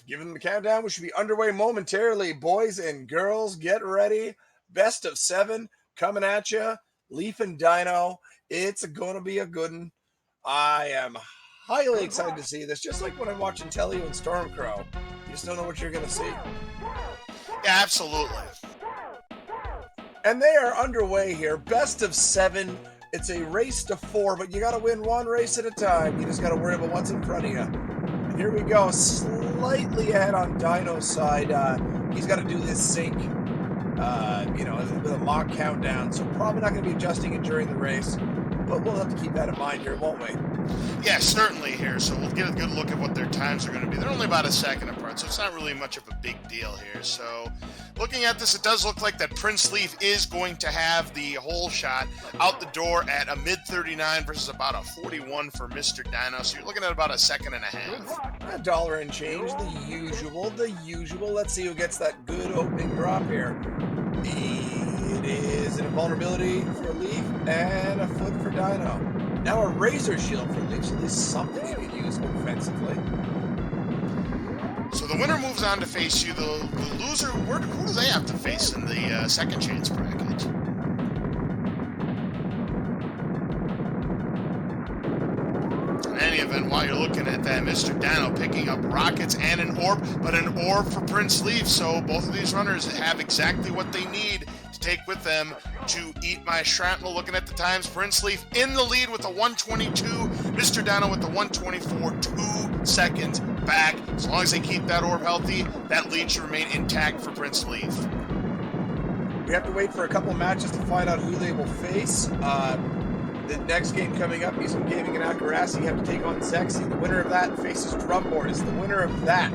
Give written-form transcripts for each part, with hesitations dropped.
Giving the countdown, we should be underway momentarily. Boys and girls, get ready. Best of 7 coming at you. Leaf and Dino. It's going to be a good one. I am highly excited to see this. Just like when I'm watching Telly and Stormcrow. You just don't know what you're going to see. Yeah, absolutely. And they are underway here. Best of 7. It's a race to 4, but you got to win one race at a time. You just got to worry about what's in front of you. And here we go. Slightly ahead on Dino's side. He's got to do this sync, with a mock countdown. So probably not going to be adjusting it during the race. But we'll have to keep that in mind here, won't we? Yeah, certainly here. So we'll get a good look at what their times are going to be. They're only about a second apart, so it's not really much of a big deal here. So looking at this, it does look like that Prince Leaf is going to have the whole shot out the door at a mid-39 versus about a 41 for MrDino. So you're looking at about a second and a half. $1 and change, the usual. Let's see who gets that good opening drop here. It is an invulnerability for Leaf and a foot for Dino. Now a razor shield for Leaf, so at least something he can use offensively. So the winner moves on to face you. The loser, who do they have to face in the second chance bracket? In any event, while you're looking at that, MrDino picking up rockets and an orb, but an orb for Prince Leaf. So both of these runners have exactly what they need to take with them to eat my shrapnel. Looking at the times, Prince Leaf in the lead with a 122, MrDino with the 124, 2 seconds back. As long as they keep that orb healthy, that lead should remain intact for Prince Leaf. We have to wait for a couple of matches to find out who they will face. The next game coming up, Eastern Gaming and Akurasi have to take on Sexy. The winner of that faces Drumboard. The winner of that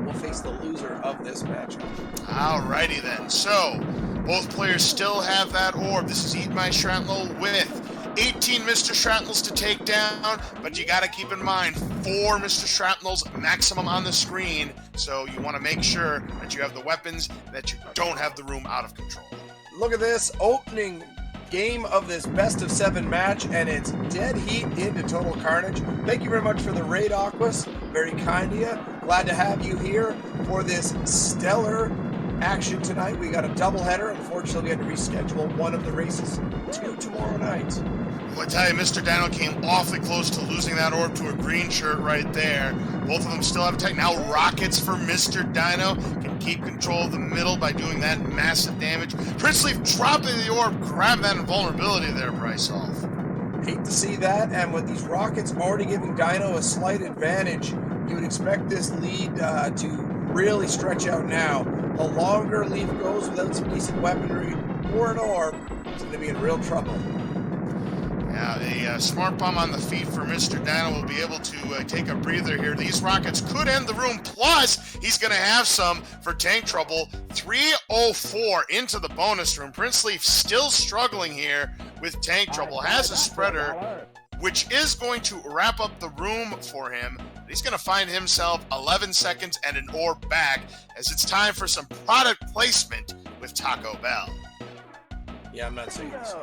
will face the loser of this matchup. Alrighty then. So, both players still have that orb. This is Eat My Shrapnel with 18 Mr. Shrapnels to take down, but you got to keep in mind 4 Mr. Shrapnels maximum on the screen, so you want to make sure that you have the weapons, that you don't have the room out of control. Look at this opening game of this best of 7 match, and it's dead heat into total carnage. Thank you very much for the raid, Aquas. Very kind of you. Glad to have you here for this stellar action tonight. We got a doubleheader. Unfortunately, we had to reschedule one of the races to tomorrow night. Well, I tell you, MrDino came awfully close to losing that orb to a green shirt right there. Both of them still have attack. Now rockets for MrDino. Can keep control of the middle by doing that massive damage. Prince Leaf dropping the orb, grabbing that invulnerability there, Bryceoff. Hate to see that, and with these rockets already giving Dino a slight advantage, you would expect this lead to really stretch out now. The longer Leaf goes without some decent weaponry or an orb, he's going to be in real trouble. Now, the smart bomb on the feet for MrDino will be able to take a breather here. These rockets could end the room, plus he's going to have some for tank trouble. 304 into the bonus room. Prince Leaf still struggling here with tank trouble. Has a spreader, which is going to wrap up the room for him. He's going to find himself 11 seconds and an orb back, as it's time for some product placement with Taco Bell. Yeah, I'm not seeing this.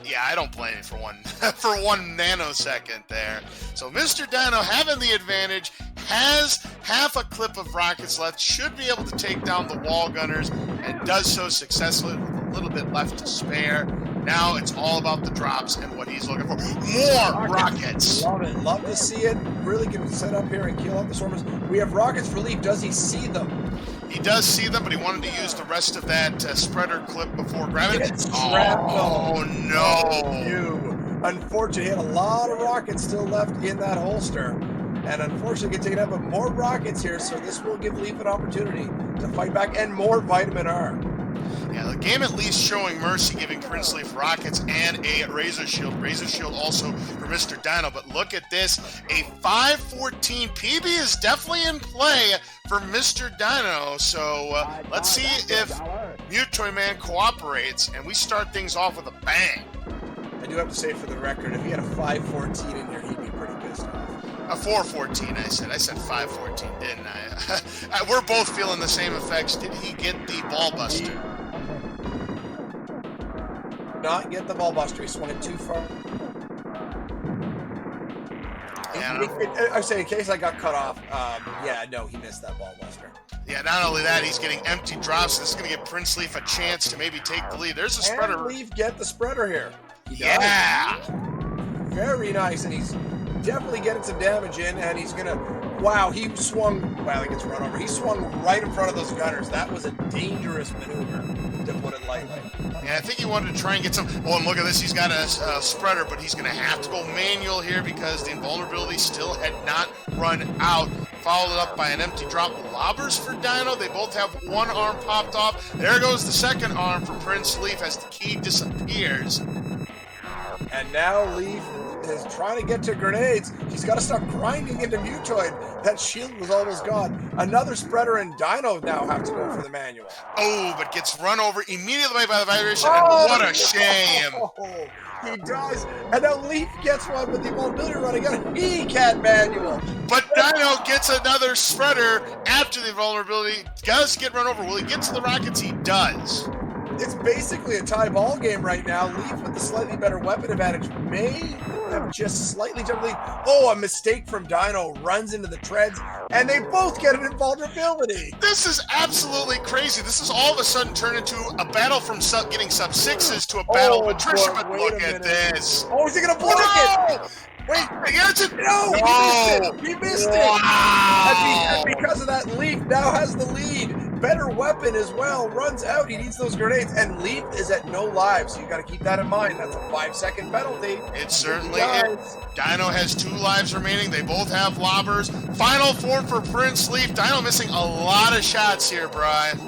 Yeah, I don't blame you for one for 1 nanosecond there. So MrDino having the advantage, has half a clip of rockets left, should be able to take down the wall gunners, and does so successfully with a little bit left to spare. Now it's all about the drops and what he's looking for. More rockets. Love it. Love to see it. Really can set up here and kill out the Stormers. We have rockets for Leaf. Does he see them? He does see them, but he wanted to use the rest of that spreader clip before grabbing it. Oh, no. Unfortunately, he had a lot of rockets still left in that holster. And unfortunately, get taken out, but more rockets here, so this will give Leaf an opportunity to fight back, and more Vitamin R. Yeah, the game at least showing mercy, giving Prince Leaf rockets and a Razor Shield. Razor Shield also for MrDino, but look at this. A 514 PB is definitely in play for MrDino, so let's see if Mute Toy Man cooperates, and we start things off with a bang. I do have to say for the record, if he had a 514 in here, he'd be pretty pissed off. A 414, I said 514, didn't I? We're both feeling the same effects. Did he get the ball buster? Not get the ball buster. He swung it too far. Yeah, I say, in case I got cut off, yeah, no, he missed that ball buster. yeah, not only that, he's getting empty drops. This is going to give Prince Leaf a chance to maybe take the lead. There's a spreader. And Leaf get the spreader here. He Yeah. does. Very nice, and he's definitely getting some damage in, and he's going to, wow, he swung, wow, he gets run over. He swung right in front of those gunners. That was a dangerous maneuver, to put it lightly. Yeah, I think he wanted to try and get some. Oh, and look at this. He's got a spreader, but he's going to have to go manual here because the invulnerability still had not run out. Followed up by an empty drop. Lobbers for Dino. They both have one arm popped off. There goes the second arm for Prince Leaf as the key disappears. And now Leaf is trying to get to grenades. She's got to start grinding into Mutoid. That shield was almost gone. Another spreader and Dino now have to go for the manual. Oh, but gets run over immediately by the vibration. And what a shame. Oh, he does. And now Leaf gets one with the vulnerability running out. He can't manual. But Dino gets another spreader after the vulnerability. Does get run over. Will he get to the rockets? He does. It's basically a tie ball game right now. Leaf with the slightly better weapon advantage may have just slightly jumped lead. Oh, a mistake from Dino, runs into the treads, and they both get an invulnerability. This is absolutely crazy. This is all of a sudden turned into a battle from getting sub sixes to a battle of attrition. But look at this. Oh, is he going to block it? Wait, he gets it. No, he missed it. Wow. And because of that, Leaf now has the lead. Better weapon as well. Runs out. He needs those grenades. And Leaf is at no lives. So you got to keep that in mind. That's a 5-second penalty. It certainly is. Dino has 2 lives remaining. They both have lobbers. Final form for Prince Leaf. Dino missing a lot of shots here, Brian.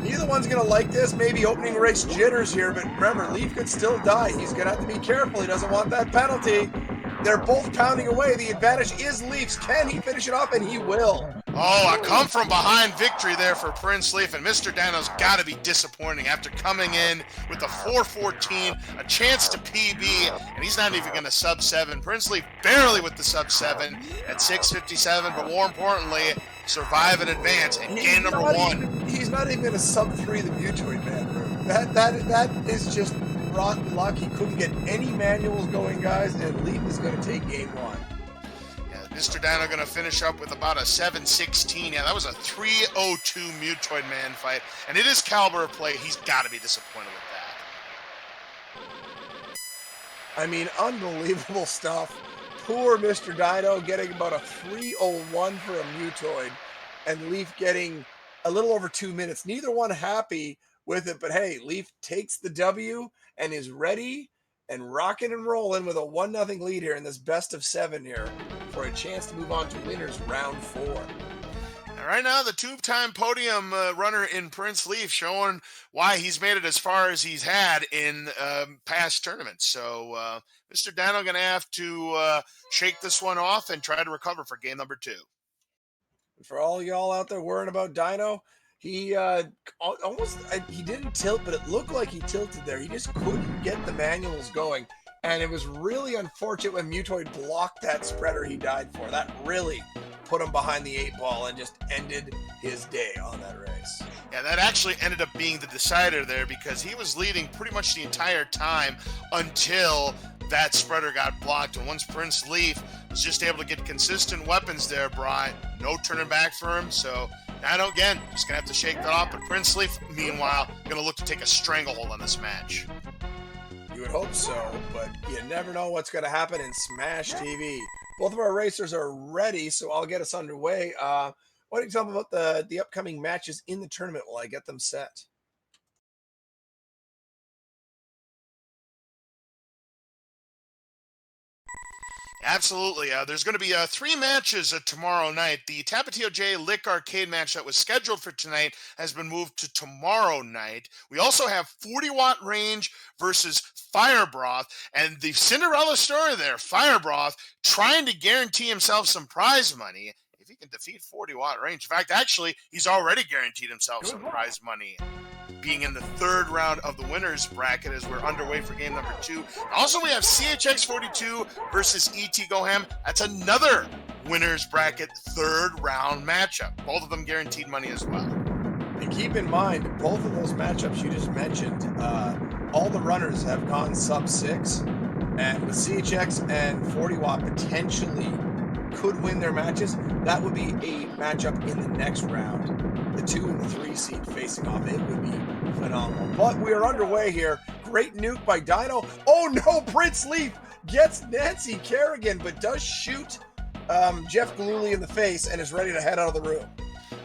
Neither one's going to like this. Maybe opening race jitters here. But remember, Leaf could still die. He's going to have to be careful. He doesn't want that penalty. They're both pounding away. The advantage is Leaf's. Can he finish it off? And he will. Oh, a come from behind victory there for Prince Leaf. And Mr. Dino's got to be disappointing after coming in with a 414, a chance to PB, and he's not even going to sub 7. Prince Leaf barely with the sub 7 at 657, but more importantly, survive and advance and gain number 1. He's not even going to sub 3 the Mutoid man. That is just rotten luck. He couldn't get any manuals going, guys, and Leaf is going to take game 1. Yeah, Mr. Dino going to finish up with about a 716. Yeah, that was a 302 Mutoid man fight, and it is caliber of play. He's got to be disappointed with that. I mean, unbelievable stuff. Poor Mr. Dino getting about a 301 for a Mutoid, and Leaf getting a little over 2 minutes. Neither one happy with it, but hey, Leaf takes the W and is ready and rocking and rolling with a 1-0 lead here in this best of 7 here for a chance to move on to winners round 4. And right now, the 2-time podium runner in Prince Leaf showing why he's made it as far as he's had in past tournaments. So Mr. Dino going to have to shake this one off and try to recover for game number 2. For all y'all out there worrying about Dino, he he didn't tilt, but it looked like he tilted there. He just couldn't get the manuals going. And it was really unfortunate when Mutoid blocked that spreader he died for. That really put him behind the 8 ball and just ended his day on that race. Yeah, that actually ended up being the decider there because he was leading pretty much the entire time until that spreader got blocked. And once Prince Leaf was just able to get consistent weapons there, Brian, no turning back for him. So Dino, again, just going to have to shake that off. But Prince Leaf, meanwhile, going to look to take a stranglehold on this match. You would hope so, but you never know what's going to happen in Smash TV. Both of our racers are ready, so I'll get us underway. Why don't you tell me about the upcoming matches in the tournament while I get them set? Absolutely. There's going to be 3 matches tomorrow night. The Tapatio J Lick Arcade match that was scheduled for tonight has been moved to tomorrow night. We also have 40-watt range versus Fire Broth. And the Cinderella story there, Fire Broth trying to guarantee himself some prize money if he can defeat 40-watt range. In fact, actually, he's already guaranteed himself some prize money, being in the 3rd round of the winners bracket as we're underway for game number 2. Also, we have CHX42 versus ET Goham. That's another winners bracket 3rd round matchup. Both of them guaranteed money as well. And keep in mind, both of those matchups you just mentioned, all the runners have gone sub 6. And with CHX and 40 watt potentially could win their matches, that would be a matchup in the next round. The 2 and the 3 seed facing off. It would be phenomenal. But we are underway here. Great nuke by Dino. Oh no, Prince Leaf gets Nancy Kerrigan, but does shoot Jeff Gillooly in the face and is ready to head out of the room.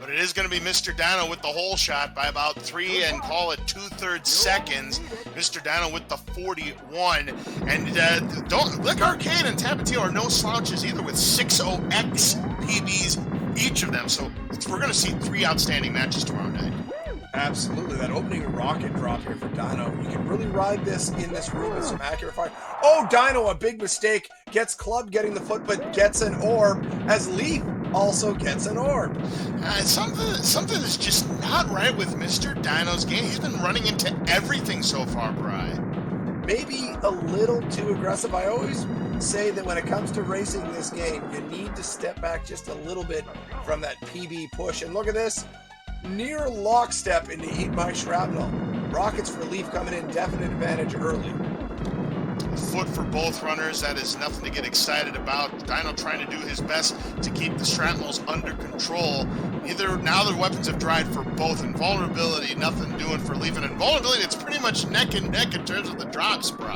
But it is going to be Mr. Dino with the hole shot by about 3 and call it 2/3 seconds. Mr. Dino with the 41. And don't Lick Arcade and Tapatio are no slouches either with 6-0X PBs each of them. So we're going to see 3 outstanding matches tomorrow night. Absolutely. That opening rocket drop here for Dino. You can really ride this in this room with some accurate fire. Oh, Dino, a big mistake. Gets clubbed getting the foot, but gets an orb as Leaf also gets an orb. Something is just not right with Mr. Dino's game. He's been running into everything so far, Bri. Maybe a little too aggressive. I always say that when it comes to racing this game, you need to step back just a little bit from that PB push. And look at this. Near lockstep into Eat My Shrapnel. Rockets for Leaf coming in, definite advantage early. Foot for both runners, that is nothing to get excited about. Dino trying to do his best to keep the shrapnels under control. Now the weapons have dried for both. Invulnerability, nothing doing for Leaf. And invulnerability, it's pretty much neck and neck in terms of the drops, Bri.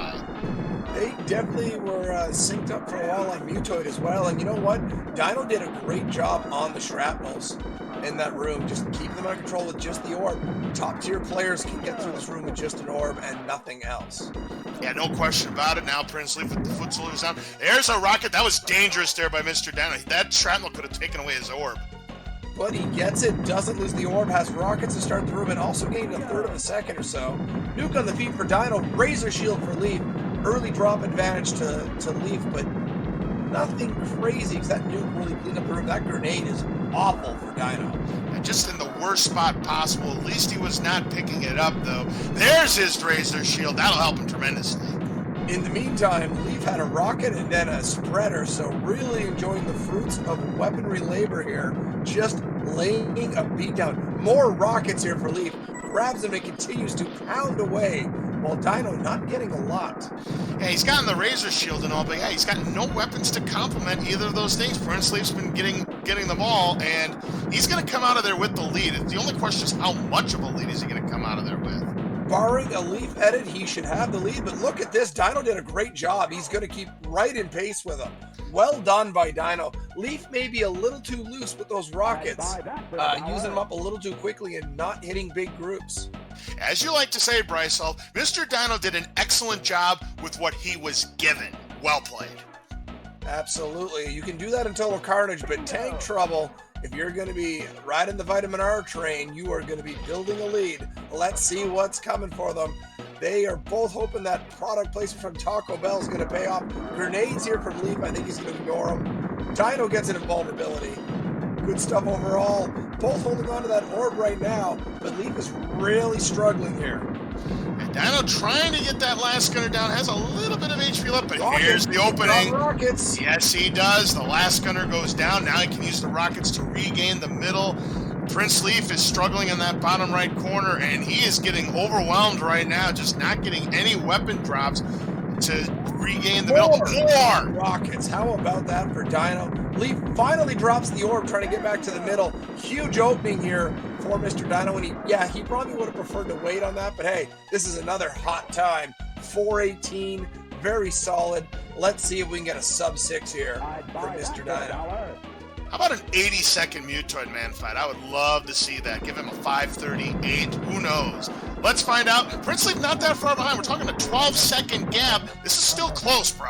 They definitely were synced up for a while on Mutoid as well. And you know what? Dino did a great job on the shrapnels in that room. Just keep them under control with just the orb. Top tier players can get through this room with just an orb and nothing else. Yeah, no question about it. Now Prince Leaf with the foot salute down. There's a rocket. That was dangerous there by Mr. Dino. That shrapnel could have taken away his orb. But he gets it, doesn't lose the orb, has rockets to start the room, and also gained a third of a second or so. Nuke on the feet for Dino, Razor Shield for Leaf. Early drop advantage to Leaf, but nothing crazy because that nuke really cleaned up the room. That grenade is awful for Dino. And just in the worst spot possible. At least he was not picking it up, though. There's his Razor Shield. That'll help him tremendously. In the meantime, Leaf had a rocket and then a spreader, so really enjoying the fruits of weaponry labor here. Just laying a beat down. More rockets here for Leaf. Grabs him and continues to pound away, while Dino not getting a lot. Yeah, he's gotten the Razor Shield and all, but yeah, he's got no weapons to complement either of those things. Prince Leaf's been getting them all, and he's going to come out of there with the lead. The only question is how much of a lead is he going to come out of there with? Barring a Leaf edit, he should have the lead, but look at this. Dino did a great job. He's going to keep right in pace with him. Well done by Dino. Leaf may be a little too loose with those rockets, using them up a little too quickly and not hitting big groups. As you like to say, Bryce, Mr. Dino did an excellent job with what he was given. Well played. Absolutely. You can do that in Total Carnage, but Tank Trouble, if you're going to be riding the Vitamin R train, you are going to be building a lead. Let's see what's coming for them. They are both hoping that product placement from Taco Bell is going to pay off. Grenades here from Leaf. I think he's going to ignore them. Dino gets an invulnerability. Good stuff overall. Both holding on to that orb right now, but Leaf is really struggling here. And Dino trying to get that last gunner down. Has a little bit of HP left, but Rockets. Here's the opening. Rockets. Yes, he does. The last gunner goes down. Now he can use the rockets to regain the middle. Prince Leaf is struggling in that bottom right corner, and he is getting overwhelmed right now, just not getting any weapon drops to regain the middle. More rockets. How about that for Dino? Leaf finally drops the orb, trying to get back to the middle. Huge opening here for Mr. Dino, and he probably would have preferred to wait on that, but hey, this is another hot time. 418, very solid. Let's see if we can get a sub 6 here for Mr. Dino. How about an 80-second Mutoid Man fight? I would love to see that. Give him a 5:38. Who knows? Let's find out. Prince Leaf not that far behind. We're talking a 12-second gap. This is still close, Bri.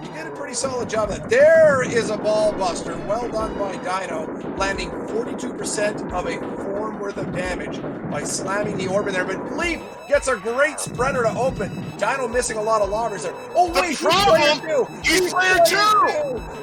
He did a pretty solid job. There is a ball buster. Well done by Dino, landing 42% of a form worth of damage by slamming the orb in there. But Leaf gets a great spreader to open. Dino missing a lot of lobbers there. Oh, wait, he's player two.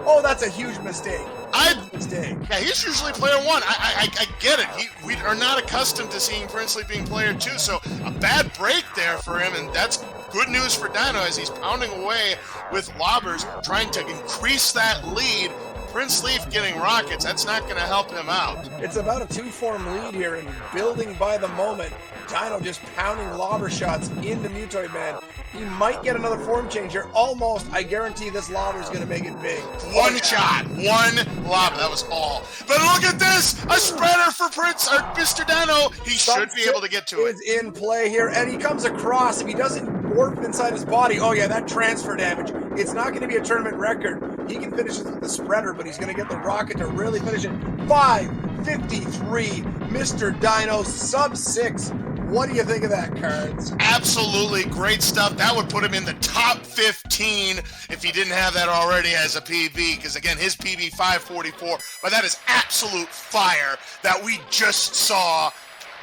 Oh, that's a huge mistake. Yeah, he's usually player 1. I get it. We are not accustomed to seeing Prince Leaf being player 2, so a bad break there for him, and that's good news for Dino as he's pounding away with lobbers, trying to increase that lead. Prince Leaf getting rockets, that's not going to help him out. It's about a 2-form lead here and building by the moment. Dino just pounding lobber shots into Mutoid Man. He might get another form change here. Almost. I guarantee this lobber is going to make it big. One shot, one lob. That was all. But look at this, a spreader for Mr. Dino. He should be able to get to it. Is in play here, and he comes across. If he doesn't warp inside his body, oh yeah, that transfer damage. It's not going to be a tournament record. He can finish it with the spreader, but he's going to get the rocket to really finish it. 5:53, Mr. Dino, sub 6. What do you think of that, Cards? Absolutely great stuff. That would put him in the top 15 if he didn't have that already as a PB, because again, his PB 544, but that is absolute fire that we just saw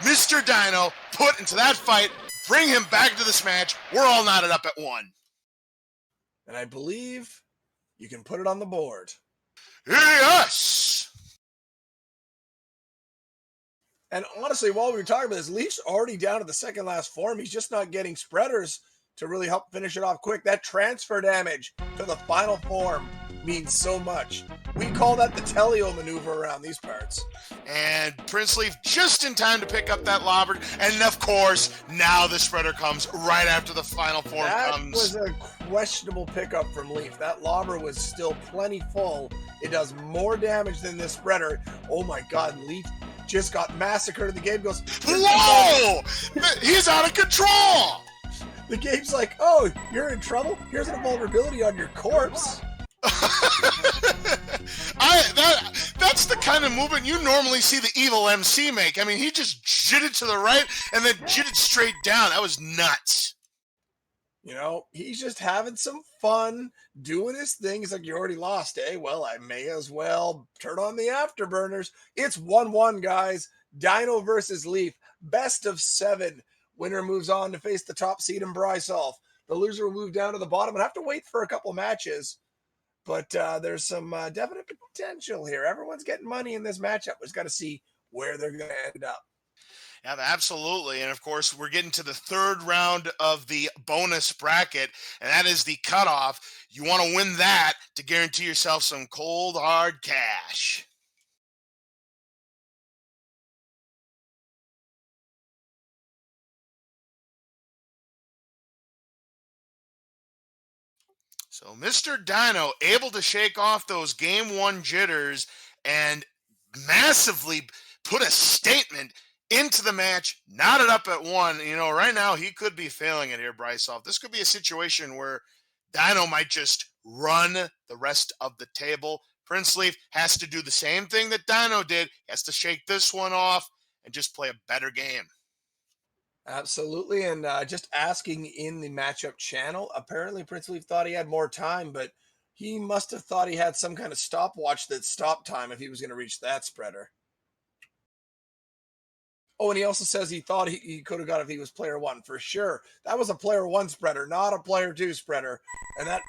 Mr. Dino put into that fight, bring him back to this match. We're all knotted up at 1. And I believe you can put it on the board. Yes! And honestly, while we were talking about this, Leaf's already down to the second last form. He's just not getting spreaders to really help finish it off quick. That transfer damage to the final form means so much. We call that the Telio maneuver around these parts. And Prince Leaf just in time to pick up that lobber. And of course, now the spreader comes right after the final form comes. That was a questionable pickup from Leaf. That lobber was still plenty full. It does more damage than this spreader. Oh my God, Leaf just got massacred, and the game goes, whoa! He's out of control! The game's like, oh, you're in trouble? Here's a vulnerability on your corpse. That's the kind of movement you normally see the evil MC make. I mean, he just jitted to the right and then jitted straight down. That was nuts. You know, he's just having some fun, doing his thing. He's like, you already lost, eh? Well, I may as well turn on the afterburners. It's 1-1, guys. Dino versus Leaf. Best of 7. Winner moves on to face the top seed in Brysolf. The loser will move down to the bottom and have to wait for a couple matches. But there's some definite potential here. Everyone's getting money in this matchup. We just got to see where they're going to end up. Yeah, absolutely. And of course, we're getting to the third round of the bonus bracket, and that is the cutoff. You want to win that to guarantee yourself some cold, hard cash. So Mr. Dino able to shake off those game 1 jitters and massively put a statement into the match, knotted up at 1. You know, right now he could be failing it here, Brysolf. This could be a situation where Dino might just run the rest of the table. Prince Leaf has to do the same thing that Dino did. He has to shake this one off and just play a better game. Absolutely. And just asking in the matchup channel, apparently Prince Leaf thought he had more time, but he must have thought he had some kind of stopwatch that stopped time if he was going to reach that spreader. Oh, and he also says he thought he could have got it if he was player 1, for sure. That was a player 1 spreader, not a player 2 spreader. And that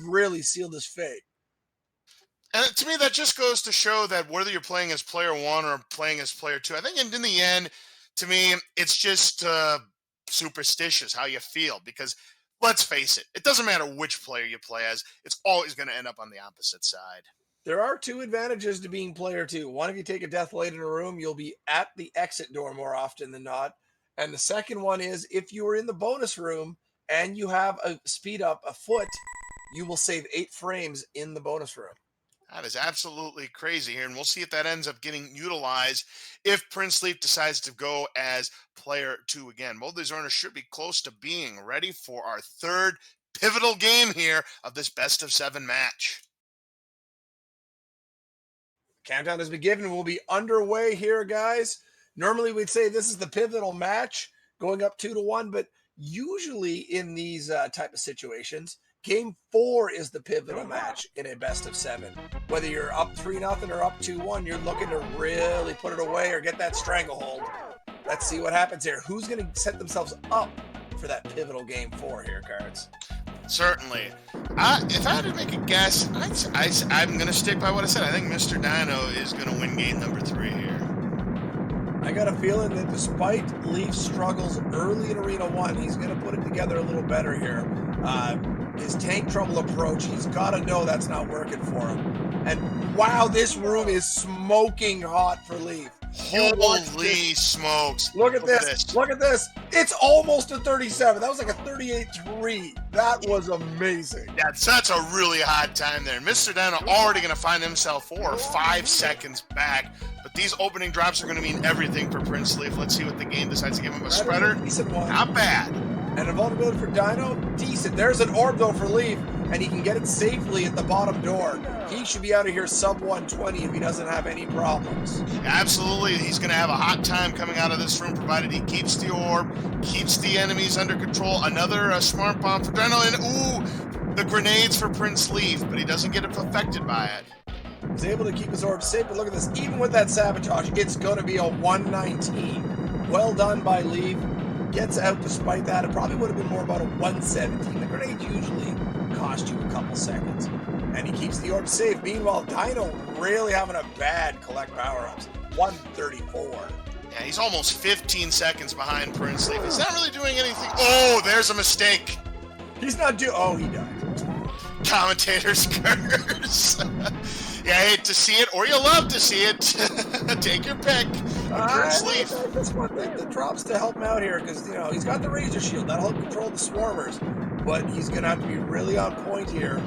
really sealed his fate. And to me, that just goes to show that whether you're playing as player 1 or playing as player 2, I think in the end, to me, it's just superstitious how you feel. Because let's face it, it doesn't matter which player you play as. It's always going to end up on the opposite side. There are 2 advantages to being player 2. One, if you take a death late in a room, you'll be at the exit door more often than not. And the second one is if you are in the bonus room and you have a speed up a foot, you will save 8 frames in the bonus room. That is absolutely crazy here, and we'll see if that ends up getting utilized if Prince Leaf decides to go as player 2 again. Both these owners should be close to being ready for our third pivotal game here of this best of 7 match. Countdown has been given. We'll be underway here, guys. Normally we'd say this is the pivotal match going up 2-1, but usually in these type of situations, game 4 is the pivotal match in a best of 7. Whether you're up 3-0 or up 2-1, you're looking to really put it away or get that stranglehold. Let's see what happens here. Who's going to set themselves up for that pivotal game 4 here, Cards? Certainly. If I had to make a guess, I'm going to stick by what I said. I think Mr. Dino is going to win game number 3 here. I got a feeling that despite Leaf's struggles early in Arena 1, he's going to put it together a little better here. His tank trouble approach, he's got to know that's not working for him. And wow, this room is smoking hot for Leaf. Holy smokes. Look at this. Look at this. It's almost a 37. That was like a 38-3. That was amazing. That's a really hot time there. Mr. Dino already going to find himself 4 or 5 seconds back. But these opening drops are going to mean everything for Prince Leaf. Let's see what the game decides to give him. A spreader. Decent one. Not bad. And a vulnerability for Dino, decent. There's an orb, though, for Leaf, and he can get it safely at the bottom door. He should be out of here sub 120 if he doesn't have any problems. Absolutely. He's going to have a hot time coming out of this room, provided he keeps the orb, keeps the enemies under control. Another smart bomb for Dino, and ooh, the grenades for Prince Leaf, but he doesn't get affected by it. He's able to keep his orb safe, but look at this. Even with that sabotage, it's going to be a 119. Well done by Leaf. Gets out despite that. It probably would have been more about a 117. The grenade usually cost you a couple seconds. And he keeps the orb safe. Meanwhile, Dino really having a bad collect power-ups. 134. Yeah, he's almost 15 seconds behind Prince Leaf. He's not really doing anything. Oh, there's a mistake. He's not oh, he died. Commentator's curse. Yeah, I hate to see it, or you love to see it. Take your pick. Prince Leaf. That's one thing that drops to help him out here, because, you know, he's got the Razor Shield. That'll help control the Swarmers. But he's going to have to be really on point here.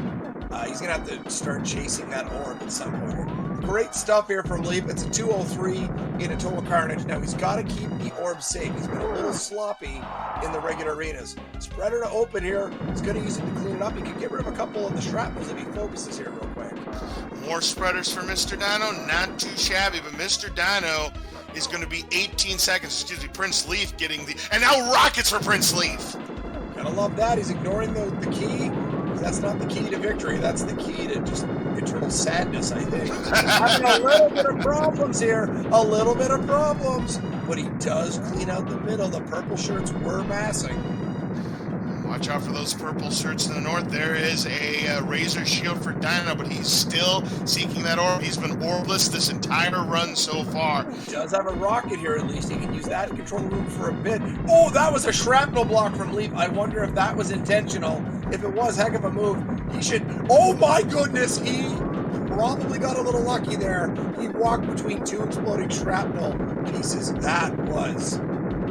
He's going to have to start chasing that orb at some point here. Great stuff here from Leaf. It's a 203 in a total carnage. Now, he's got to keep the orb safe. He's been a little sloppy in the regular arenas. Spreader to open here. He's going to use it to clean it up. He can get rid of a couple of the shrapnels if he focuses here real quick. More spreaders for Mr. Dino. Not too shabby, but Mr. Dino is going to be 18 seconds. Excuse me, Prince Leaf getting the... And now rockets for Prince Leaf. Gotta love that. He's ignoring the key. That's not the key to victory. That's the key to just eternal sadness, I think. Having a little bit of problems here. A little bit of problems. But he does clean out the middle. The purple shirts were massing. Watch out for those purple shirts to the north. There is a Razor Shield for Dino, but he's still seeking that orb. He's been orbless this entire run so far. He does have a rocket here, at least. He can use that to control the room for a bit. Oh, that was a shrapnel block from Leaf. I wonder if that was intentional. If it was, heck of a move. He should... Oh, my goodness! He probably got a little lucky there. He walked between two exploding shrapnel pieces. That was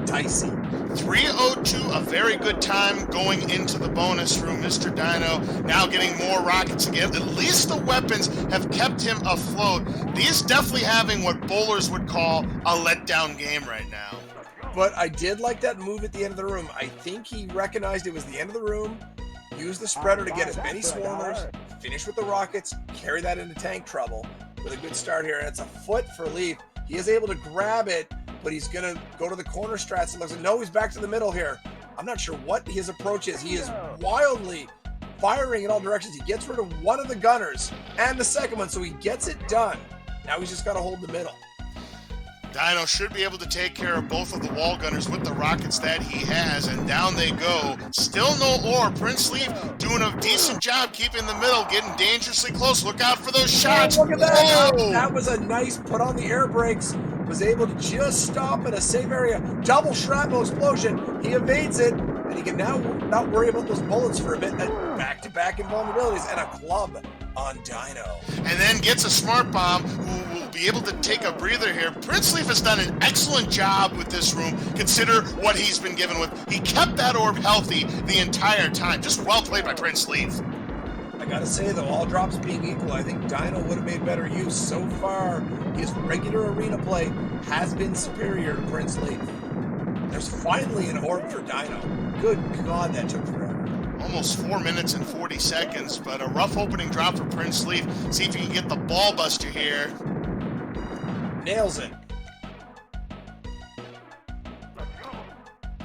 dicey. 302, a very good time going into the bonus room. Mr. Dino now getting more rockets again. At least the weapons have kept him afloat. He's definitely having what bowlers would call a letdown game right now. But I did like that move at the end of the room. I think he recognized it was the end of the room, used the spreader to get as many swarmers, finish with the rockets, carry that into tank trouble with a good start here. And it's a foot for Leaf. He is able to grab it, but he's going to go to the corner strats. It looks like, no, he's back to the middle here. I'm not sure what his approach is. He is wildly firing in all directions. He gets rid of one of the gunners and the second one, so he gets it done. Now he's just got to hold the middle. Dino should be able to take care of both of the wall gunners with the rockets that he has, and down they go. Still no orb. Prince Leaf doing a decent job keeping the middle, getting dangerously close. Look out for those shots. Oh, look at that. Oh. That was a nice put on the air brakes. Was able to just stop in a safe area. Double shrapnel explosion. He evades it, and he can now not worry about those bullets for a bit. Back-to-back invulnerabilities and a club on Dino. And then gets a smart bomb who will be able to take a breather here. Prince Leaf has done an excellent job with this room. Consider what he's been given with. He kept that orb healthy the entire time. Just well played by Prince Leaf. I gotta say, though, all drops being equal, I think Dino would have made better use. So far, his regular arena play has been superior to Prince Leaf. There's finally an orb for Dino. Good God, that took forever. Almost 4 minutes and 40 seconds, but a rough opening drop for Prince Leaf. See if he can get the ball buster here. Nails it.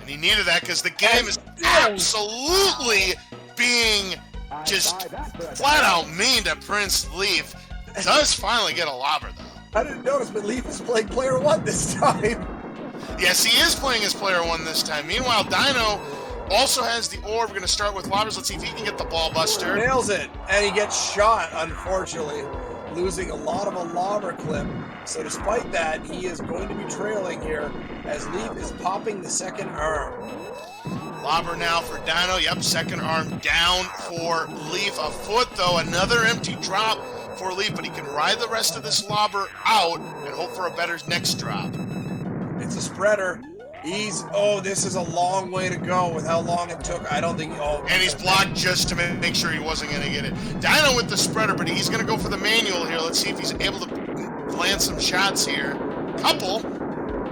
And he needed that because the game is absolutely being just flat out mean to Prince Leaf. Does finally get a lobber, though. I didn't notice, but Leaf is playing player one this time. Yes, he is playing as player one this time. Meanwhile, Dino also has the orb. We're going to start with lobbers. Let's see if he can get the ball buster. Nails it. And he gets shot, unfortunately, losing a lot of a lobber clip. So despite that, he is going to be trailing here as Leaf is popping the second arm. Lobber now for Dino. Yep, second arm down for Leaf. A foot, though. Another empty drop for Leaf, but he can ride the rest of this lobber out and hope for a better next drop. It's a spreader. This is a long way to go with how long it took. I don't think, and he's blocked just to make sure he wasn't going to get it. Dino with the spreader, but he's going to go for the manual here. Let's see if he's able to land some shots here. Couple.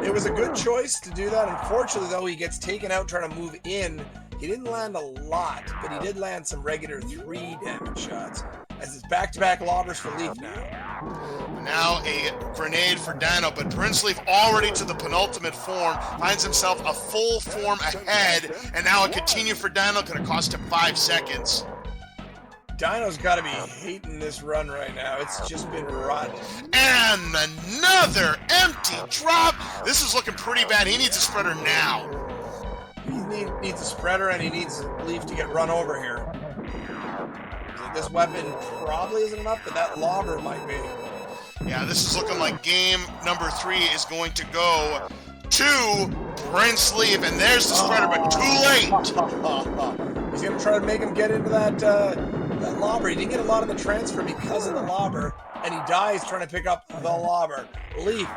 It was a good choice to do that. Unfortunately, though, he gets taken out trying to move in. He didn't land a lot, but he did land some regular 3 damage shots. As it's back-to-back lobbers for Leaf now. Now a grenade for Dino, but Prince Leaf already to the penultimate form, finds himself a full form ahead, and now a continue for Dino, going to cost him 5 seconds. Dino's got to be hating this run right now. It's just been rotten. And another empty drop. This is looking pretty bad. He needs a spreader now. He needs a spreader, and he needs Leaf to get run over here. This weapon probably isn't enough, but that lobber might be. Yeah, this is looking like game number 3 is going to go to Prince Leaf, and there's the spreader, but too late. He's going to try to make him get into that lobber. He didn't get a lot of the transfer because of the lobber, and he dies trying to pick up the lobber. Leaf,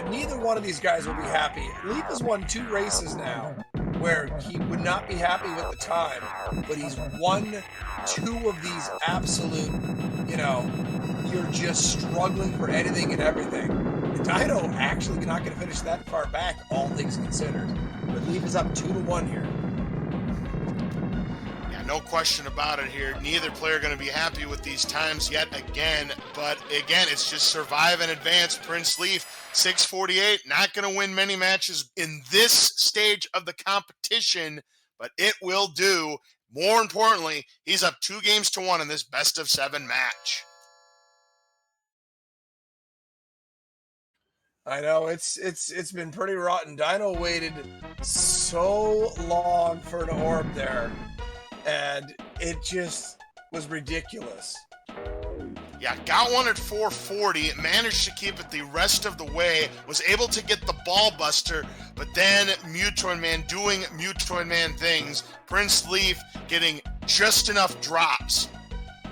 neither one of these guys will be happy. Leaf has won 2 races now where he would not be happy with the time, but he's won 2 of these absolute, you're just struggling for anything and everything. Dino actually not going to finish that far back, all things considered. But Leaf is up 2-1 here. Yeah, no question about it here. Neither player going to be happy with these times yet again. But again, it's just survive and advance. Prince Leaf, 648, not going to win many matches in this stage of the competition, but it will do. More importantly, he's up 2-1 in this best-of-7 match. I know, it's been pretty rotten. Dino waited so long for an orb there, and it just was ridiculous. Yeah, got one at 440, managed to keep it the rest of the way, was able to get the ball buster, but then Mutoid Man doing Mutoid Man things, Prince Leaf getting just enough drops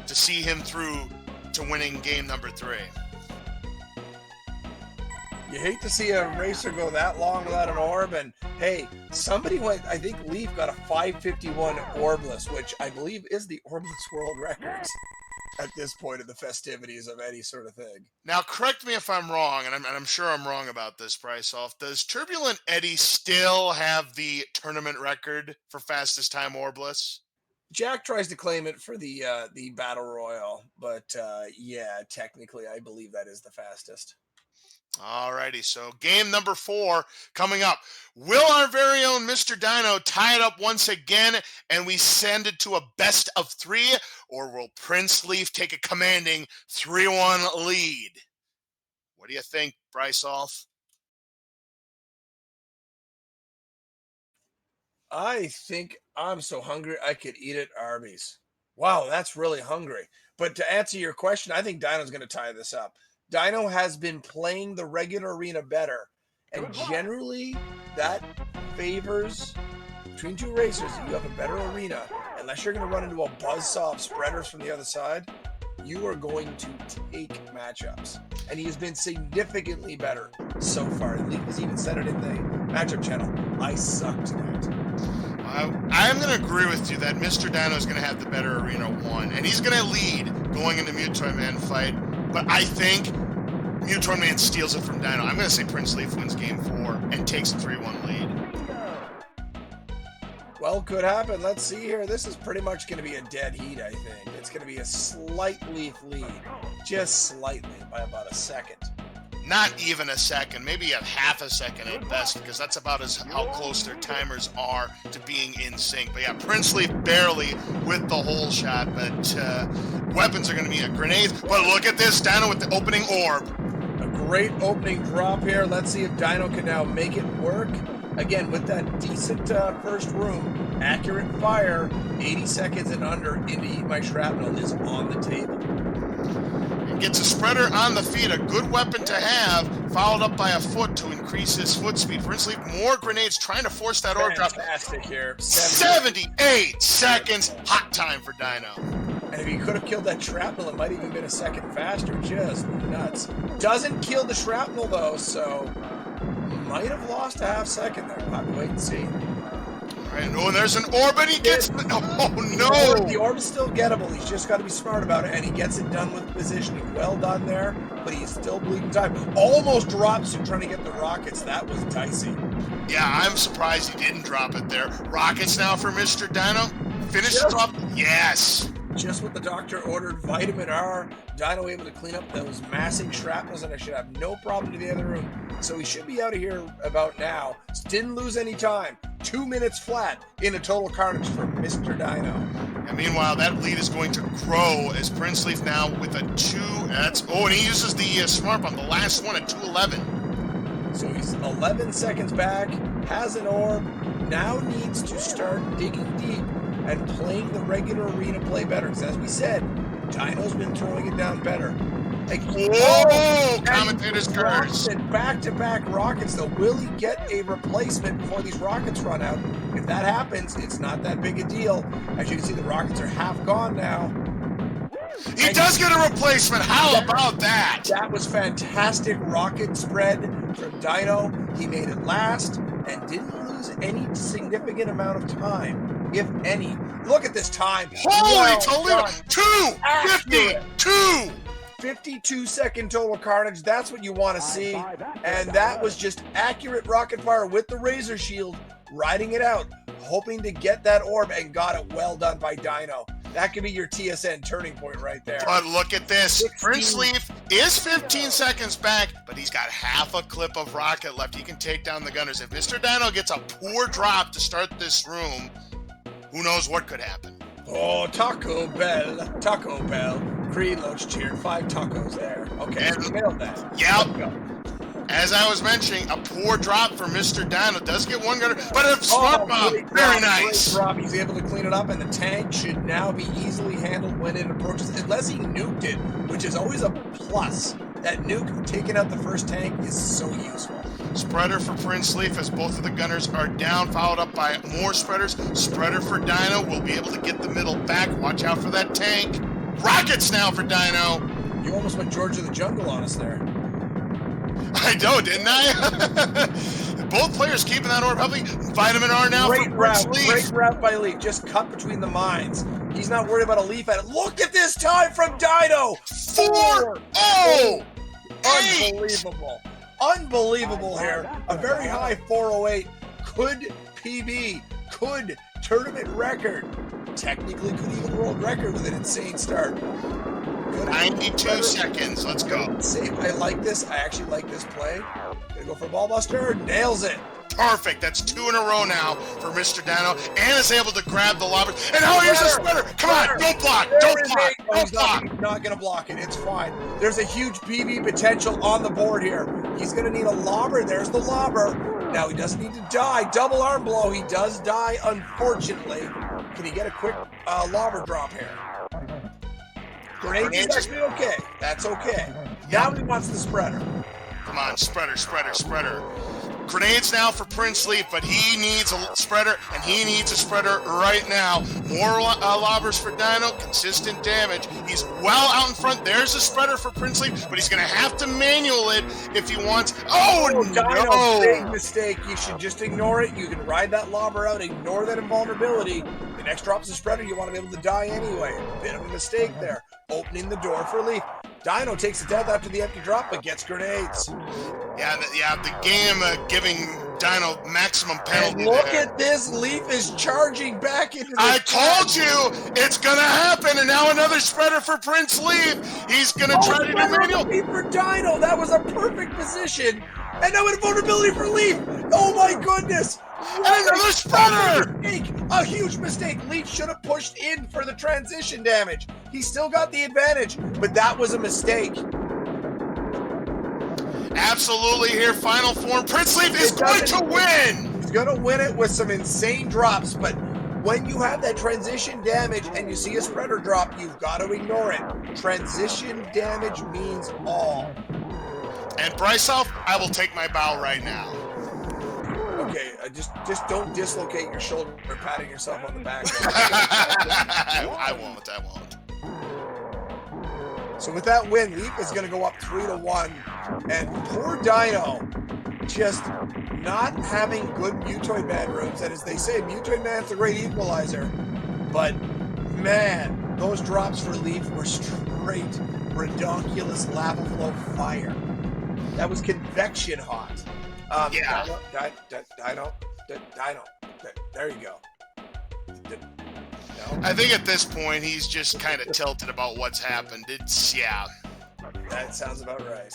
to see him through to winning game number 3. You hate to see a racer go that long without an orb, and hey, somebody went, I think Leaf got a 551 orbless, which I believe is the orbless world records at this point of the festivities of any sort of thing. Now, correct me if I'm wrong, and I'm sure I'm wrong about this, Bryceoff. Does Turbulent Eddie still have the tournament record for fastest time orbless? Jack tries to claim it for the Battle Royal, but yeah, technically I believe that is the fastest. Alrighty, so game number 4 coming up. Will our very own Mr. Dino tie it up once again and we send it to a best of 3, or will Prince Leaf take a commanding 3-1 lead? What do you think, Bryceoff? I think I'm so hungry I could eat at Arby's. Wow, that's really hungry. But to answer your question, I think Dino's going to tie this up. Dino has been playing the regular arena better, and generally that favors, between 2 racers, you have a better arena. Unless you're going to run into a buzzsaw of spreaders from the other side, you are going to take matchups. And he has been significantly better so far. Leaf has even said it in the matchup channel. I suck tonight. I'm going to agree with you that Mr. Dino is going to have the better arena 1, and he's going to lead going into Mutoid Man fight. But I think Mutoid Man steals it from Dino. I'm going to say Prince Leaf wins game 4 and takes a 3-1 lead. Well, could happen. Let's see here. This is pretty much going to be a dead heat, I think. It's going to be a slight Leaf lead. Just slightly, by about a second. Not even a second, maybe a half a second at best, because that's about how close their timers are to being in sync. But yeah, Prince Leaf barely with the hole shot, but weapons are going to be a grenade. But look at this, Dino with the opening orb. A great opening drop here. Let's see if Dino can now make it work. Again, with that decent first room, accurate fire, 80 seconds and under into Eat My Shrapnel is on the table. Gets a spreader on the feet, a good weapon to have, followed up by a foot to increase his foot speed. Prince Leaf, more grenades, trying to force that orb drop. Fantastic here. 78 seconds, hot time for Dino. And if he could have killed that shrapnel, it might have even been a second faster. Just nuts. Doesn't kill the shrapnel, though, so might have lost a half second there. We'll have to wait and see. And oh, and there's an orb, and he gets... Oh, no! The orb is still gettable. He's just got to be smart about it, and he gets it done with positioning. Well done there, but he's still bleeding time. Almost drops him trying to get the rockets. That was dicey. Yeah, I'm surprised he didn't drop it there. Rockets now for Mr. Dino. Finish it off. Yes! Just what the doctor ordered. Vitamin R. Dino able to clean up those massive shrapnels, and I should have no problem to the other room. So he should be out of here about now. Didn't lose any time. 2 minutes flat in a total carnage for Mr. Dino. And meanwhile, that lead is going to grow as Prince Leaf now with a 2. And he uses the smart bomb, the last one at 2:11. So he's 11 seconds back, has an orb, now needs to start digging deep and playing the regular arena play better. Because as we said, Dino's been throwing it down better. Like, whoa! Commentator's curse. Back-to-back rockets, though. Will he get a replacement before these rockets run out? If that happens, it's not that big a deal. As you can see, the rockets are half gone now. He does get a replacement. How about that? That was fantastic rocket spread from Dino. He made it last and didn't lose any significant amount of time, if any. Look at this time. Holy Toledo! 2:52. 52-second total carnage. That's what you want to see. And that was just accurate rocket fire with the razor shield, riding it out, hoping to get that orb, and got it. Well done by Dino. That could be your TSN turning point right there. But look at this. Prince Leaf is 15 seconds back, but he's got half a clip of rocket left. He can take down the gunners. If Mr. Dino gets a poor drop to start this room, who knows what could happen. Oh, Taco Bell. Creed Loach cheered 5 tacos there. Okay, so we nailed that. Yep. As I was mentioning, a poor drop for Mr. Dino. Does get one gunner, but a smart bomb. Very nice. Great drop. He's able to clean it up, and the tank should now be easily handled when it approaches, unless he nuked it, which is always a plus. That nuke taking out the first tank is so useful. Spreader for Prince Leaf as both of the gunners are down, followed up by more spreaders. Spreader for Dino will be able to get the middle back. Watch out for that tank. Rockets now for Dino. You almost went George of the Jungle on us there. I know, didn't I? Both players keeping that orb healthy. Vitamin R now great for Prince route, Leaf. Great route by Leaf. Just cut between the mines. He's not worried about a leaf at it. Look at this time from Dino. 4:08. Unbelievable. Unbelievable here. A very high 4:08. Could PB. Could tournament record. Technically could even world record with an insane start. 92 seconds. Let's go. Save. I like this. I actually like this play. Gonna go for ball buster. Nails it. Perfect. That's 2 in a row now for Mr. Dino. And is able to grab the lobber. And now here's a spreader. Come on. Don't block. Don't block. Don't block. He's not going to block it. It's fine. There's a huge PB potential on the board here. He's going to need a lobber. There's the lobber. Now he doesn't need to die. Double arm blow. He does die, unfortunately. Can he get a quick lobber drop here? Grenade is actually okay. That's okay. Now he wants the spreader. Come on, spreader. Grenades now for Prince Leaf, but he needs a spreader, and he needs a spreader right now. More lobbers for Dino, consistent damage. He's well out in front. There's a spreader for Prince Leaf, but he's going to have to manual it if he wants. Oh, Dino, no! Big mistake. You should just ignore it. You can ride that lobber out, ignore that invulnerability. The next drop's a spreader. You want to be able to die anyway. Bit of a mistake there. Opening the door for Leaf. Dino takes the death after the empty drop, but gets grenades. Yeah, the game giving Dino maximum penalty. And look at this, Leaf is charging back into the I told you, it's going to happen, and now another spreader for Prince Leaf. He's going to try to do manual. For Dino, that was a perfect position. And now invulnerability for Leaf. Oh my goodness. And another spreader! A huge mistake. Leaf should have pushed in for the transition damage. He still got the advantage, but that was a mistake. Absolutely here, final form. Prince Leaf is going to win! He's going to win it with some insane drops, but when you have that transition damage and you see a spreader drop, you've got to ignore it. Transition damage means all. And Bryce Elf, I will take my bow right now. Okay, just don't dislocate your shoulder or patting yourself on the back. I won't. So with that win, Leaf is going to go up 3-1. And poor Dino just not having good Mutoid Man rooms. And as they say, Mutoid Man's a great equalizer. But man, those drops for Leaf were straight redonkulous lava flow fire. That was convection hot. Yeah. Dino. There you go. No? I think at this point he's just kind of tilted about what's happened. Yeah. That sounds about right.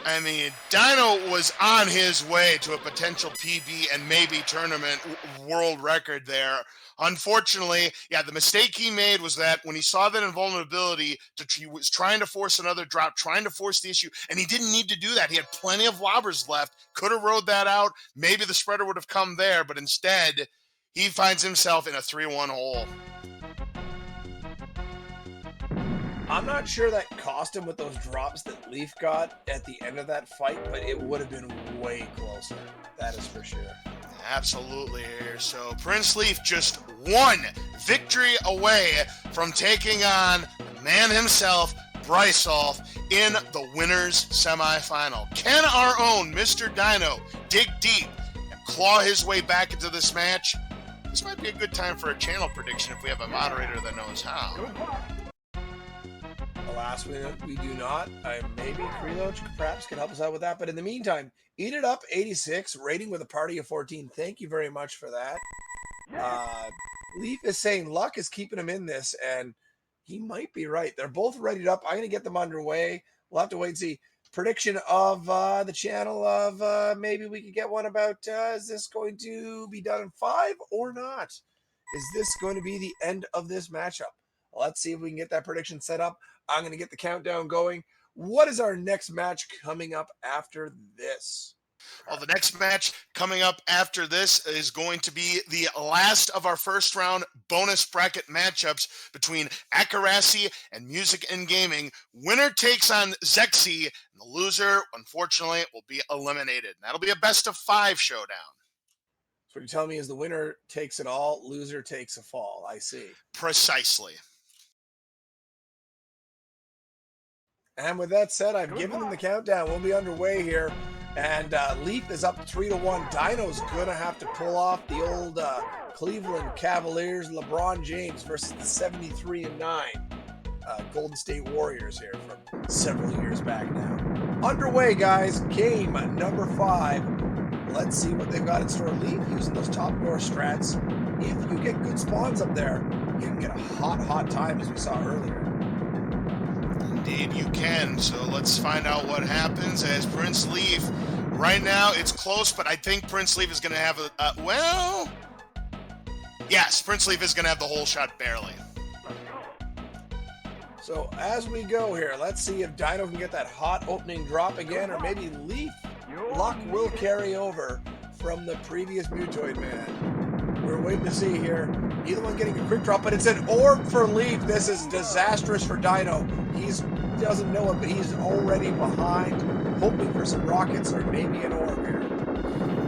I mean, Dino was on his way to a potential PB and maybe tournament world record there. Unfortunately, yeah, the mistake he made was that when he saw that invulnerability, he was trying to force another drop, trying to force the issue, and he didn't need to do that. He had plenty of lobbers left, could have rode that out. Maybe the spreader would have come there, but instead, he finds himself in a 3-1 hole. I'm not sure that cost him with those drops that Leaf got at the end of that fight, but it would have been way closer. That is for sure. Absolutely here. So Prince Leaf just one victory away from taking on the man himself, Brysolf, in the winners semifinal. Can our own Mr. Dino dig deep and claw his way back into this match? This might be a good time for a channel prediction if we have a moderator that knows how. Alas, we do not. Maybe Kreloch perhaps can help us out with that. But in the meantime, Eat It Up 86, rating with a party of 14. Thank you very much for that. Leaf is saying luck is keeping him in this, and he might be right. They're both readied up. I'm going to get them underway. We'll have to wait and see. Prediction of the channel of maybe we could get one about is this going to be done in 5 or not? Is this going to be the end of this matchup? Let's see if we can get that prediction set up. I'm going to get the countdown going. What is our next match coming up after this? Well, the next match coming up after this is going to be the last of our first round bonus bracket matchups between Akarasi and Music and Gaming. Winner takes on Zexy, and the loser, unfortunately, will be eliminated. And that'll be a best of 5 showdown. So what you're telling me is the winner takes it all, loser takes a fall. I see. Precisely. And with that said, I've given them the countdown. We'll be underway here. And Leaf is up 3-1. Dino's going to have to pull off the old Cleveland Cavaliers, LeBron James versus the 73-9 Golden State Warriors here from several years back now. Underway, guys. Game number 5. Let's see what they've got in store. Leaf using those top door strats. If you get good spawns up there, you can get a hot time as we saw earlier. Indeed you can. So let's find out what happens as Prince Leaf. Right now it's close, but I think Prince Leaf is going to have yes, Prince Leaf is going to have the whole shot barely. So as we go here, let's see if Dino can get that hot opening drop again, or maybe Leaf luck will carry over from the previous Mutoid Man. We're waiting to see here. Neither one getting a quick drop, but it's an orb for Leaf. This is disastrous for Dino. He doesn't know it, but he's already behind, hoping for some rockets or maybe an orb here.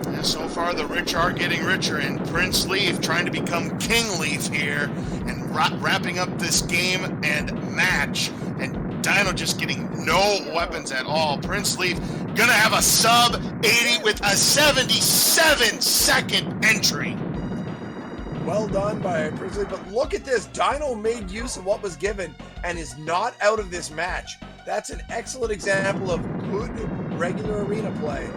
And so far, the rich are getting richer, and Prince Leaf trying to become King Leaf here and wrapping up this game and match. And Dino just getting no weapons at all. Prince Leaf gonna have a sub 80 with a 77-second entry. Well done by Prince Leaf, but look at this. Dino made use of what was given and is not out of this match. That's an excellent example of good regular arena play.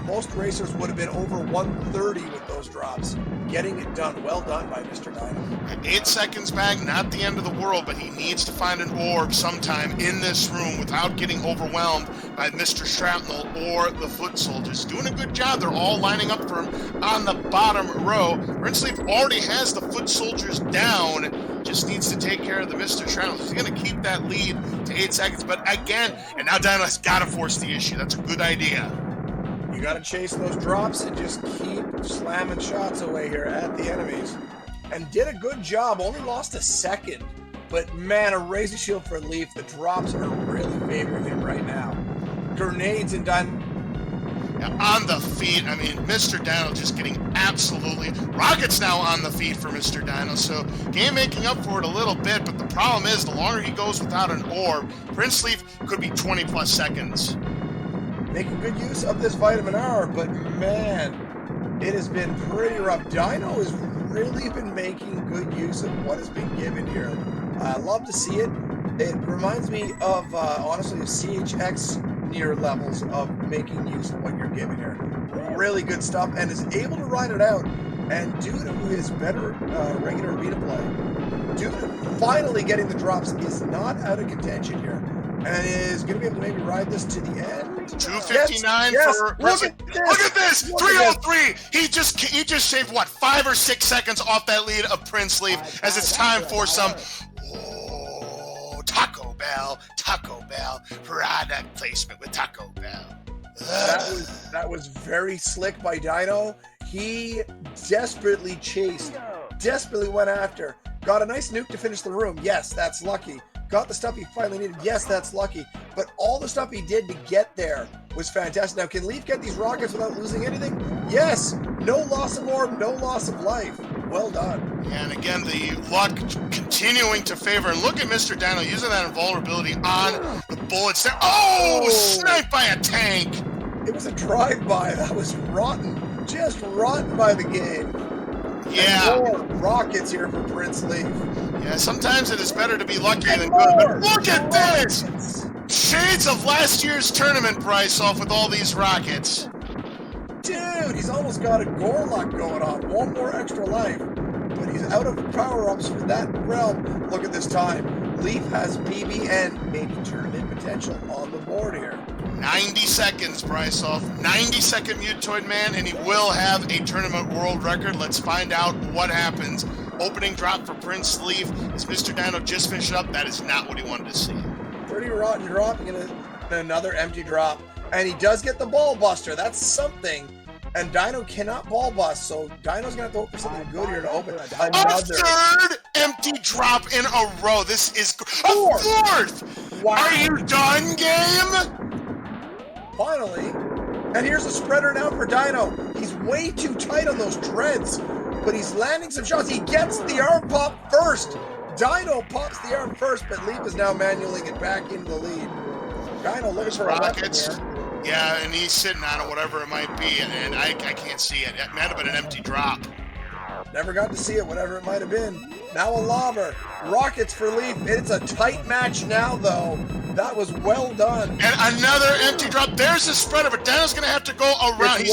Most racers would have been over 130 with those drops. Getting it done. Well done by Mr. Dino. 8 seconds back, not the end of the world, but he needs to find an orb sometime in this room without getting overwhelmed by Mr. Shrapnel or the foot soldiers. Doing a good job. They're all lining up for him on the bottom row. Prince Leaf already has the foot soldiers down. Just needs to take care of the Mr. Shrapnel. He's going to keep that lead to 8 seconds. But again, and now Dino's got to force the issue. That's a good idea. You got to chase those drops and just keep slamming shots away here at the enemies. And did a good job. Only lost a second. But man, a razor shield for Leaf. The drops are really favoring him right now. Grenades and On the feet. I mean, Mr. Dino just getting absolutely... Rocket's now on the feet for Mr. Dino, so game making up for it a little bit, but the problem is the longer he goes without an orb, Prince Leaf could be 20-plus seconds. Making good use of this vitamin R, but man, it has been pretty rough. Dino has really been making good use of what has been given here. I love to see it. It reminds me of, honestly, of CHX near levels of making use of what you're given here. Really good stuff, and is able to ride it out. And due to his better regular arena play, due to finally getting the drops, is not out of contention here. And is going to be able to maybe ride this to the end. 259 yes. for Look at this. Look at this. 303. He just shaved what, 5 or 6 seconds off that lead of Prince Leaf as it's time for some Taco Bell product placement with Taco Bell. That was very slick by Dino. He desperately chased, desperately went after, got a nice nuke to finish the room. Yes, that's lucky. Got the stuff he finally needed. Yes, that's lucky. But all the stuff he did to get there was fantastic. Now, can Leaf get these rockets without losing anything? Yes. No loss of orb, no loss of life. Well done. And again, the luck continuing to favor. And look at Mr. Dino using that invulnerability on the bullets there. Oh, sniped by a tank. It was a drive-by. That was rotten. Just rotten by the game. Yeah. And more rockets here for Prince Leaf. Yeah, sometimes it is better to be lucky than good. But look at this! Shades of last year's tournament price off with all these rockets. Dude, he's almost got a Gorlock going on. One more extra life. But he's out of power-ups for that realm. Look at this time. Leaf has PB and maybe tournament potential on the board here. 90 seconds, Bryce off. 90-second Mutoid Man, and he will have a tournament world record. Let's find out what happens. Opening drop for Prince Leaf. As Mr. Dino just finished up, that is not what he wanted to see. Pretty rotten drop. Another empty drop. And he does get the ball buster. That's something. And Dino cannot ball bust, so Dino's going to have to hope for something good here to open. A third empty drop in a row. This is a fourth. Wow. Are you done, game? Finally. And here's a spreader now for Dino. He's way too tight on those treads, but he's landing some shots. He gets the arm pop first. Dino pops the arm first, but Leaf is now manually get back into the lead. Dino looking for rockets. A weapon here. Yeah, and he's sitting on it, whatever it might be, and I can't see it. It might have been an empty drop. Never got to see it, whatever it might have been. Now a lobber. Rockets for Leaf. It's a tight match now, though. That was well done. And another empty drop. There's the spreader, but Dino's going to have to go around.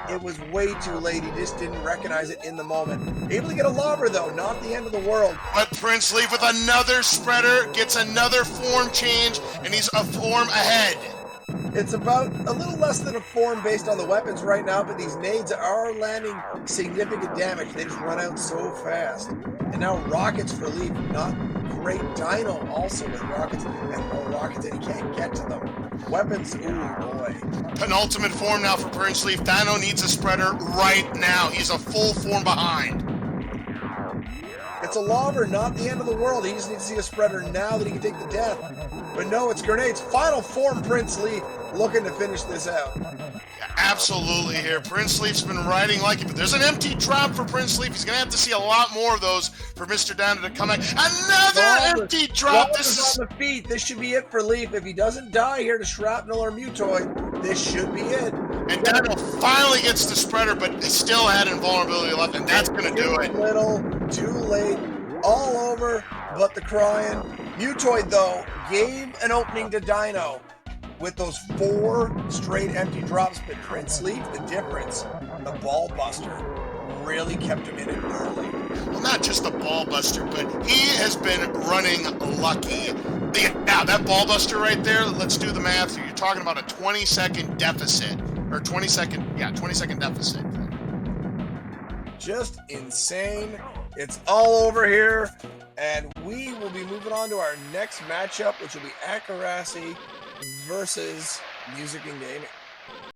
It was way too late. He just didn't recognize it in the moment. Able to get a lobber, though. Not the end of the world. But Prince Leaf with another spreader gets another form change, and he's a form ahead. It's about a little less than a form based on the weapons right now, but these nades are landing significant damage. They just run out so fast. And now rockets for Leaf. Not great. Dino also with rockets, and more rockets, and he can't get to them. Weapons, ooh boy. Penultimate form now for Prince Leaf. Dino needs a spreader right now. He's a full form behind. It's a lobber, not the end of the world. He just needs to see a spreader now that he can take the death. But no, it's grenades. Final form, Prince Leaf, looking to finish this out. Yeah, absolutely here. Prince Leaf's been riding like it, but there's an empty drop for Prince Leaf. He's going to have to see a lot more of those for Mr. Dino to come back. Another empty drop. This is on the feet. This should be it for Leaf. If he doesn't die here to shrapnel or mutoid, this should be it. And Dino finally gets the spreader, but he still had invulnerability left, and that's going to do it. Too little, too late, all over, but the crying. Mutoid, though, gave an opening to Dino with those 4 straight empty drops, but Prince Leaf, the difference, the ball buster, really kept him in it early. Well, not just the ball buster, but he has been running lucky. Now, that ball buster right there, let's do the math. You're talking about a 20-second deficit. Or 20-second deficit. Just insane. It's all over here. And we will be moving on to our next matchup, which will be Akurasi versus Music and Gaming.